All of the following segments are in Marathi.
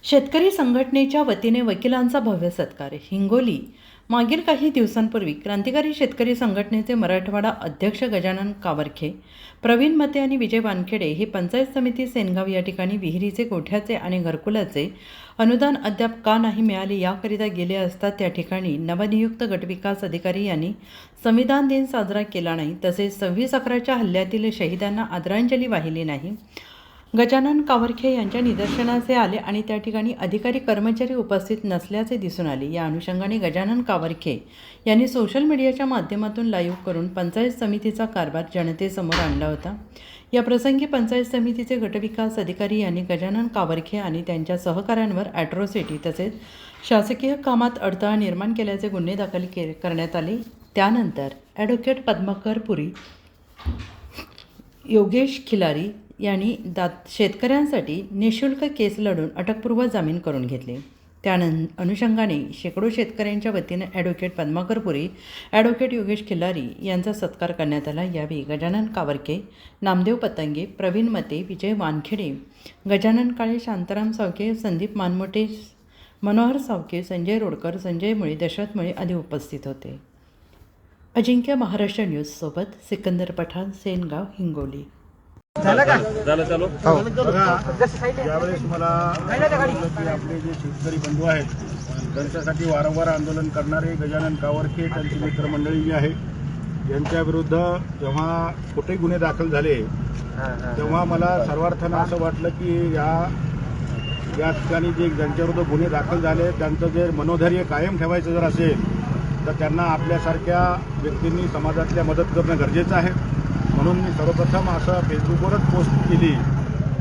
शेतकरी संघटनेच्या वतीने वकिलांचा भव्य सत्कार. हिंगोली. मागील काही दिवसांपूर्वी क्रांतिकारी शेतकरी संघटनेचे मराठवाडा अध्यक्ष गजानन कावरखे, प्रवीण मते आणि विजय वानखेडे हे पंचायत समिती सेनगाव या ठिकाणी विहिरीचे, गोठ्याचे आणि घरकुलाचे अनुदान अद्याप का नाही मिळाले याकरिता गेले असता त्या ठिकाणी नवनियुक्त गटविकास अधिकारी यांनी संविधान दिन साजरा केला नाही, तसेच 26/11च्या हल्ल्यातील शहीदांना आदरांजली वाहिली नाही. गजानन कावरखे यांच्या निदर्शनास आले आणि त्या ठिकाणी अधिकारी कर्मचारी उपस्थित नसल्याचे दिसून आले. या अनुषंगाने गजानन कावरखे यांनी सोशल मीडियाच्या माध्यमातून लाईव्ह करून पंचायत समितीचा कारभार जनतेसमोर आणला होता. या प्रसंगी पंचायत समितीचे गटविकास अधिकारी यांनी गजानन कावरखे आणि त्यांच्या सहकाऱ्यांवर ॲट्रॉसिटी तसेच शासकीय कामात अडथळा निर्माण केल्याचे गुन्हे दाखल करण्यात आले. त्यानंतर ॲडव्होकेट पद्माकर पुरी, योगेश खिलारी यांनी शेतकऱ्यांसाठी निःशुल्क केस लढून अटकपूर्व जामीन करून घेतले. अनुषंगाने शेकडो शेतकऱ्यांच्या वतीने ॲडव्होकेट पद्माकर पुरी, ॲडव्होकेट योगेश खिलारी यांचा सत्कार करण्यात आला. यावेळी गजानन कावरखे, नामदेव पतंगे, प्रवीण मते, विजय वानखेडे, गजानन काळे, शांताराम सावके, संदीप मानमोटे, मनोहर सावके, संजय रोडकर, संजय मुळे, दशरथ मुळे आदी उपस्थित होते. अजिंक्य महाराष्ट्र न्यूज सोबत सिकंदर पठाण, सेनगाव, हिंगोली. चालू ज्यावेळेस मला की आपले जे शेतकरी बंधू आहेत त्यांच्यासाठी वारंवार आंदोलन करणारे गजानन कावरखे, त्यांची मित्रमंडळी जी आहे यांच्या विरुद्ध जेव्हा कुठे गुन्हे दाखल झाले तेव्हा मला सर्वार्थानं असं वाटलं की या ठिकाणी जे ज्यांच्याविरुद्ध गुन्हे दाखल झाले त्यांचं जे मनोधैर्य कायम ठेवायचं जर असेल तर त्यांना आपल्यासारख्या व्यक्तींनी समाजातल्या मदत करणं गरजेचं आहे. म्हणून मी सर्वप्रथम असं फेसबुकवरच पोस्ट केली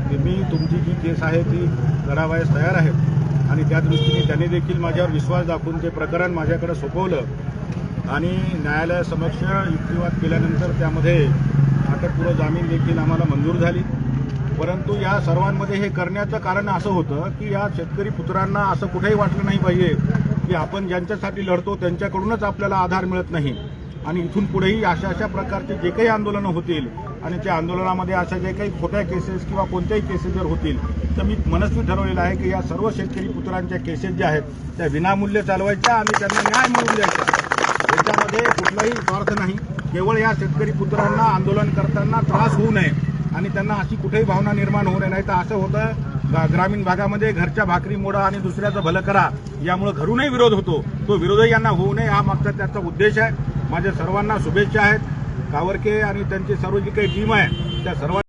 की मी तुमची जी केस आहे ती लढावयास तयार आहे आणि त्या दृष्टीने त्यांनी देखील माझ्यावर विश्वास दाखवून ते प्रकरण माझ्याकडे सोपवलं आणि न्यायालयासमक्ष युक्तिवाद केल्यानंतर त्यामध्ये अटकपूर्व जामीन देखील आम्हाला मंजूर झाली. परंतु या सर्वांमध्ये हे करण्याचं कारण असं होतं की या शेतकरी पुत्रांना असं कुठेही वाटलं नाही पाहिजे की आपण ज्यांच्यासाठी लढतो त्यांच्याकडूनच आपल्याला आधार मिळत नाही आणि इथून पुढेही अशा प्रकारचे जे काही आंदोलनं होतील आणि त्या आंदोलनामध्ये अशा जे काही खोट्या केसेस किंवा कोणत्याही केसेस जर होतील तर मी मनस्वी ठरवलेलं आहे की या सर्व शेतकरी पुत्रांच्या केसेस ज्या आहेत त्या विनामूल्य चालवायच्या आणि त्यांना न्याय मिळवून द्यायचा. याच्यामध्ये कुठलाही स्वार्थ नाही. केवळ या शेतकरी पुत्रांना आंदोलन करताना त्रास होऊ नये आणि त्यांना अशी कुठेही भावना निर्माण होऊ नये. नाही तर असं होतं ग्रामीण भागामध्ये घरच्या भाकरी मोडा आणि दुसऱ्याचं भलं करा यामुळे घरूनही विरोध होतो. तो विरोधही यांना होऊ नये हा मागचा त्याचा उद्देश आहे. माझ्या सर्वांना शुभेच्छा आहेत. कावरखे आणि त्यांची सर्व जी काही टीम आहे त्या सर्वांना